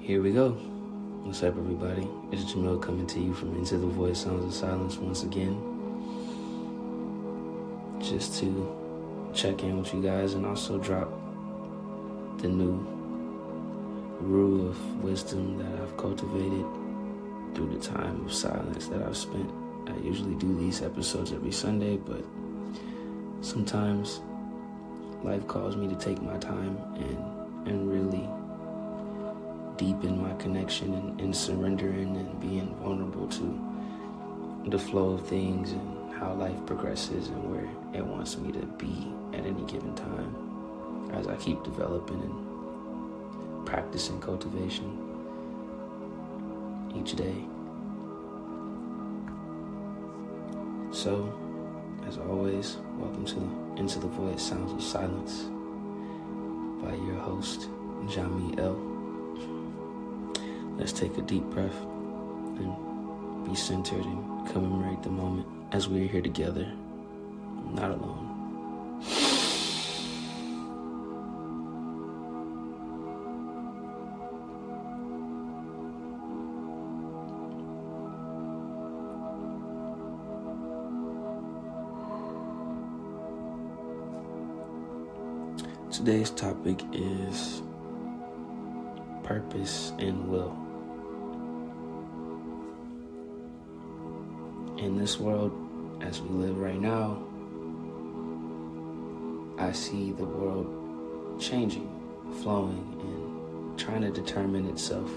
Here we go. What's up, everybody? It's Jamil coming to you from Into the Void Sounds of Silence once again. Just to check in with you guys and also drop the new rule of wisdom that I've cultivated through the time of silence that I've spent. I usually do these episodes every Sunday, but sometimes life calls me to take my time and really deepen my connection and surrendering and being vulnerable to the flow of things and how life progresses and where it wants me to be at any given time as I keep developing and practicing cultivation each day. So, as always, welcome to Into the Void Sounds of Silence by your host, Jamil. Let's take a deep breath and be centered and commemorate the moment as we are here together, not alone. Today's topic is purpose and will. In this world, as we live right now, I see the world changing, flowing, and trying to determine itself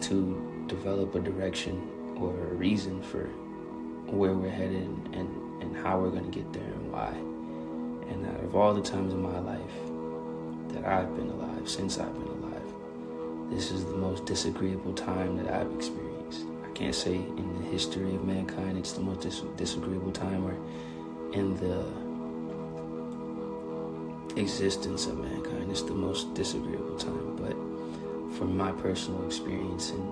to develop a direction or a reason for where we're headed and how we're going to get there and why. And out of all the times in my life that I've been alive, since I've been alive, this is the most disagreeable time that I've experienced. I can't say in the history of mankind it's the most disagreeable time, or in the existence of mankind it's the most disagreeable time. But from my personal experience and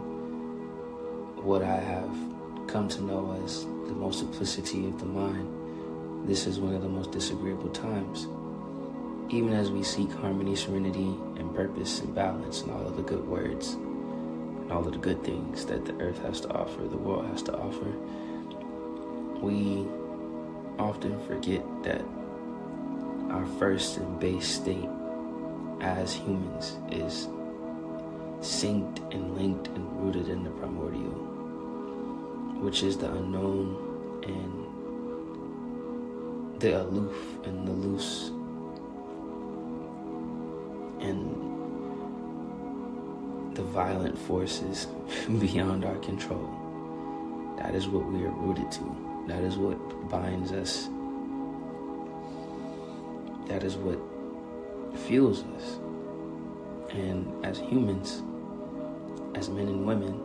what I have come to know as the multiplicity of the mind, this is one of the most disagreeable times. Even as we seek harmony, serenity, and purpose and balance and all of the good words and all of the good things that the earth has to offer, the world has to offer, we often forget that our first and base state as humans is synced and linked and rooted in the primordial, which is the unknown and the aloof and the loose and the violent forces beyond our control. That is what we are rooted to. That is what binds us. That is what fuels us. And as humans, as men and women,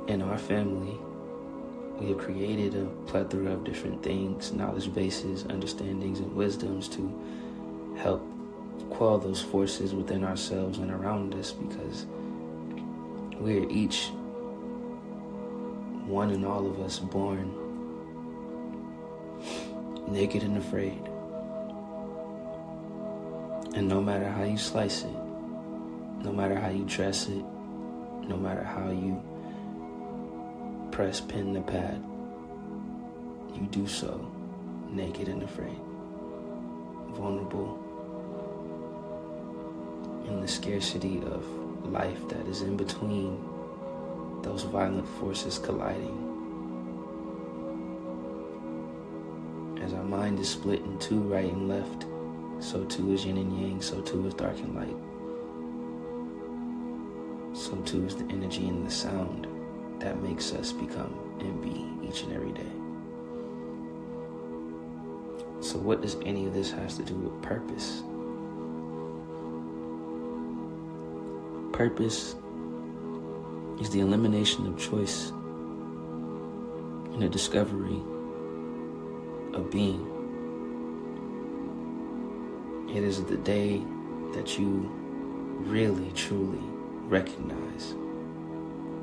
in our family, we have created a plethora of different things, knowledge bases, understandings, and wisdoms to help quell those forces within ourselves and around us, because we're each, one and all of us, born naked and afraid. And no matter how you slice it, no matter how you dress it, no matter how you press pen to pad, you do so naked and afraid, vulnerable in the scarcity of life that is in between those violent forces colliding. As our mind is split in two, right and left, so too is yin and yang, so too is dark and light. So too is the energy and the sound that makes us become and be each and every day. So what does any of this has to do with purpose? Purpose is the elimination of choice and the discovery of being. It is the day that you really, truly recognize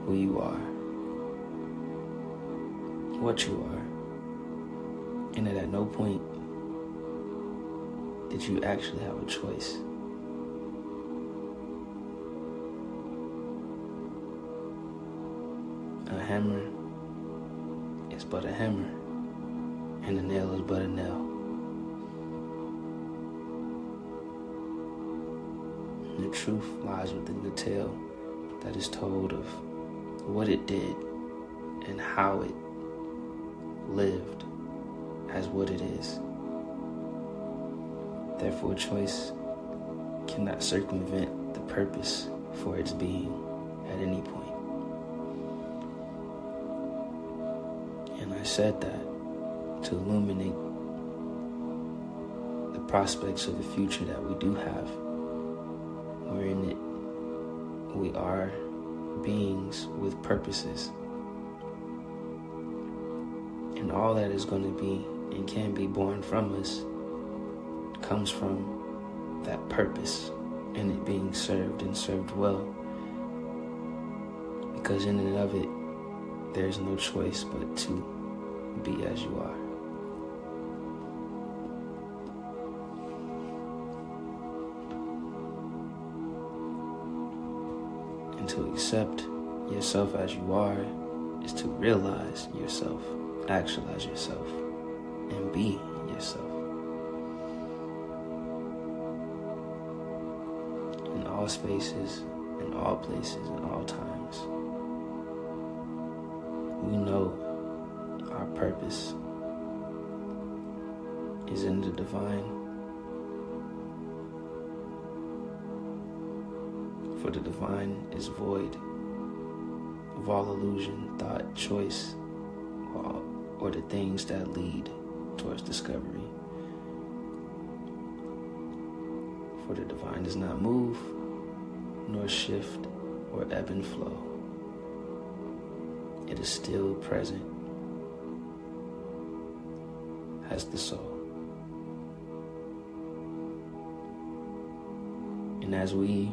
who you are, what you are, and that at no point did you actually have a choice hammer is but a hammer, and a nail is but a nail. And the truth lies within the tale that is told of what it did and how it lived as what it is. Therefore, choice cannot circumvent the purpose for its being at any point. And I said that to illuminate the prospects of the future that we do have, wherein we are beings with purposes. And all that is going to be and can be born from us comes from that purpose and it being served and served well. Because in and of it, there's no choice but to be as you are. And to accept yourself as you are is to realize yourself, actualize yourself, and be yourself. In all spaces, in all places, in all times. We know our purpose is in the divine. For the divine is void of all illusion, thought, choice, or the things that lead towards discovery. For the divine does not move, nor shift, or ebb and flow. It is still present as the soul. And as we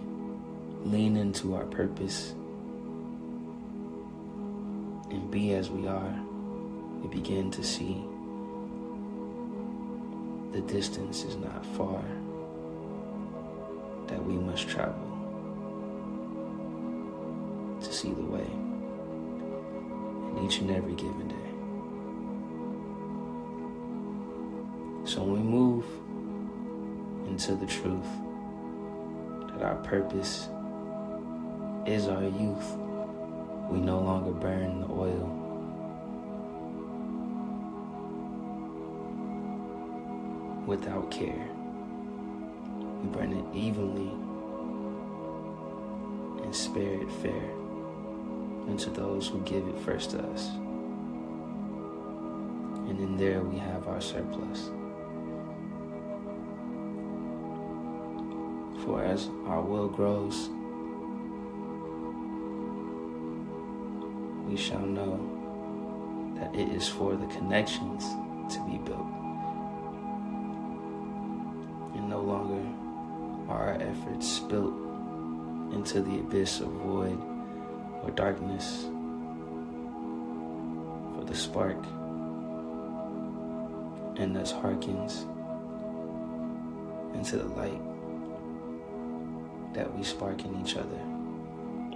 lean into our purpose and be as we are, we begin to see the distance is not far that we must travel to see the way in each and every given day. So when we move into the truth that our purpose is our youth, we no longer burn the oil without care. We burn it evenly and spare it fair unto those who give it first to us. And in there we have our surplus. For as our will grows, we shall know that it is for the connections to be built. And no longer are our efforts spilt into the abyss of void or darkness. For the spark in us hearkens into the light that we spark in each other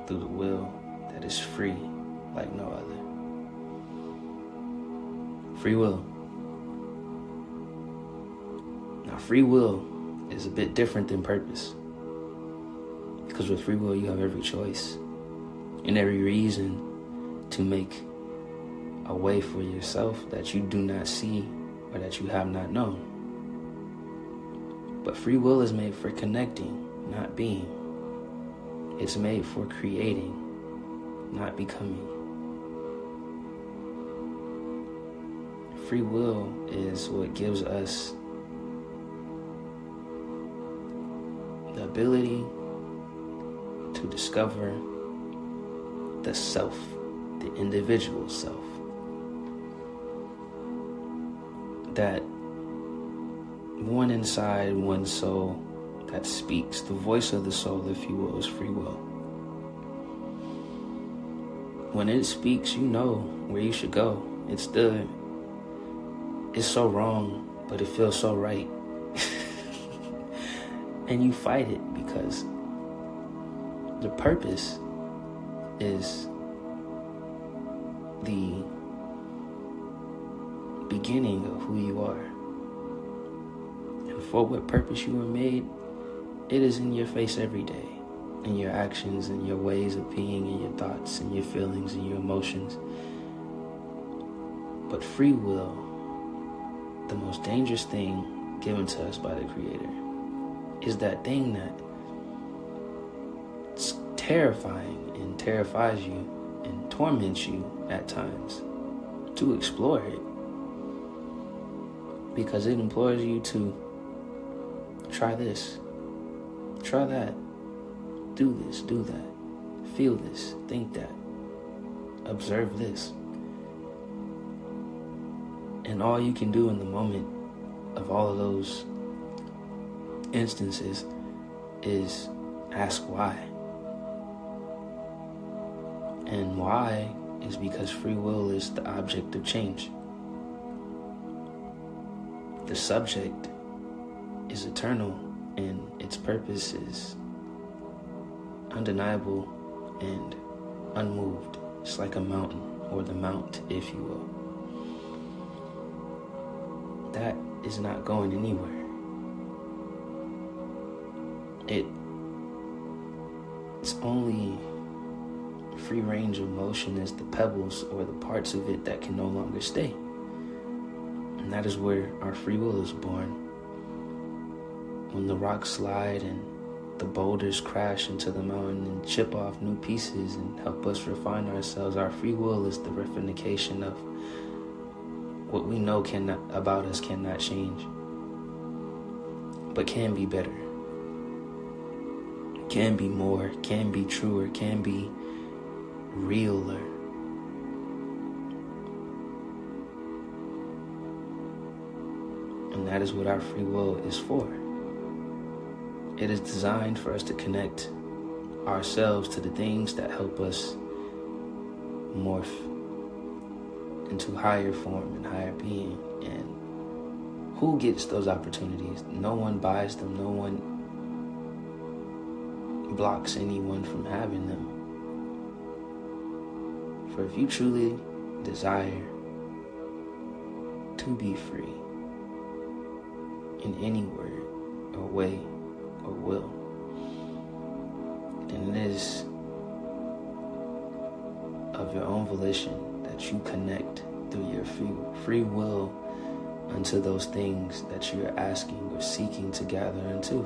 through the will that is free like no other. Free will. Now, free will is a bit different than purpose. Because with free will, you have every choice and every reason to make a way for yourself that you do not see or that you have not known. But free will is made for connecting, not being. It's made for creating, not becoming. Free will is what gives us the ability to discover the self, the individual self. That one inside one soul that speaks, the voice of the soul, if you will, is free will. When it speaks, you know where you should go. It's so wrong, but it feels so right. And you fight it because the purpose is the beginning of who you are. And for what purpose you were made, it is in your face every day, in your actions and your ways of being and your thoughts and your feelings and your emotions. But free will, the most dangerous thing given to us by the Creator, is that thing that's terrifying and terrifies you and torments you at times to explore it, because it implores you to try this, try that, do this, do that, feel this, think that, observe this. And all you can do in the moment of all of those instances is ask why. And why is because free will is the object of change. The subject is eternal, and its purpose is undeniable and unmoved. It's like a mountain, or the mount, if you will. That is not going anywhere. It's only free range of motion as the pebbles or the parts of it that can no longer stay. And that is where our free will is born. When the rocks slide and the boulders crash into the mountain and chip off new pieces and help us refine ourselves, our free will is the refication of what we know about us cannot change, but can be better, can be more, can be truer, can be realer. And that is what our free will is for. It is designed for us to connect ourselves to the things that help us morph into higher form and higher being. And who gets those opportunities? No one buys them. No one blocks anyone from having them. For if you truly desire to be free in any word or way or will, then it is of your own volition that you connect through your free will unto those things that you're asking or seeking to gather into.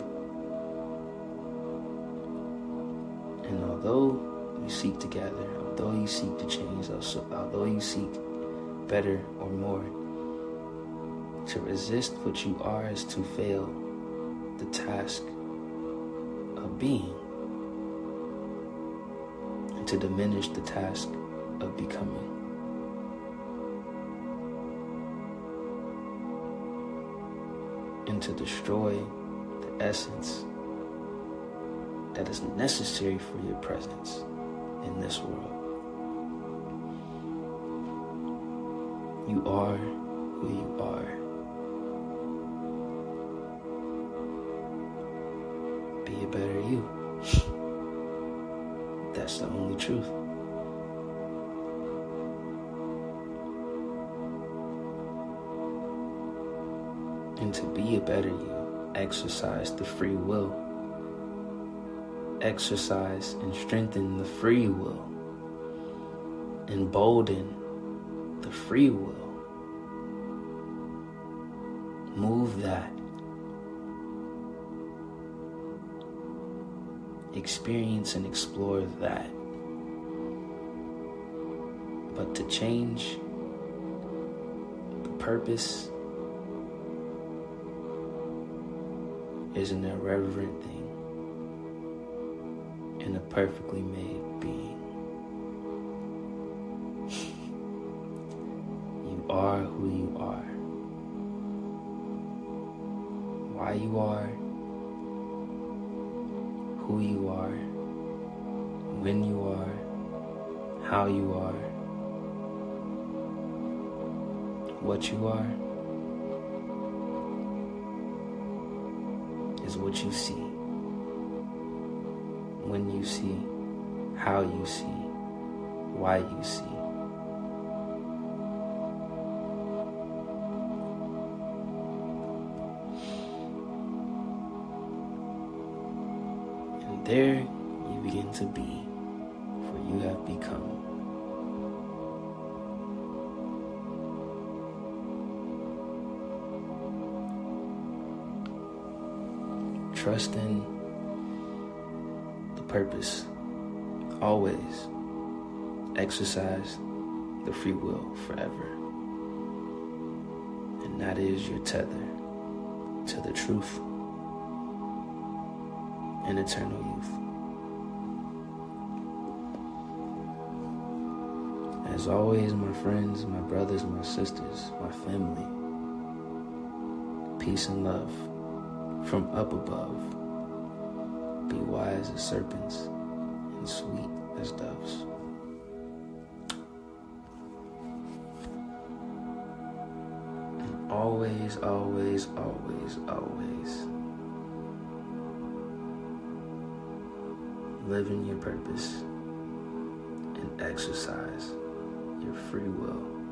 And although you seek to gather, although you seek to change, although you seek better or more, to resist what you are is to fail the task of being, and to diminish the task of becoming. And to destroy the essence that is necessary for your presence in this world. You are who you are. Be a better you. That's the only truth. And to be a better you, exercise the free will. Exercise and strengthen the free will. Embolden the free will. Move that. Experience and explore that. But to change the purpose is an irreverent thing in a perfectly made being. You are who you are. Why you are, who you are, when you are, how you are, what you are, is what you see, when you see, how you see, why you see, there you begin to be, for you have become. Trust in the purpose. Always exercise the free will forever. And that is your tether to the truth and eternal youth. As always, my friends, my brothers, my sisters, my family, peace and love from up above. Be wise as serpents and sweet as doves. And always, always, always, always live in your purpose and exercise your free will.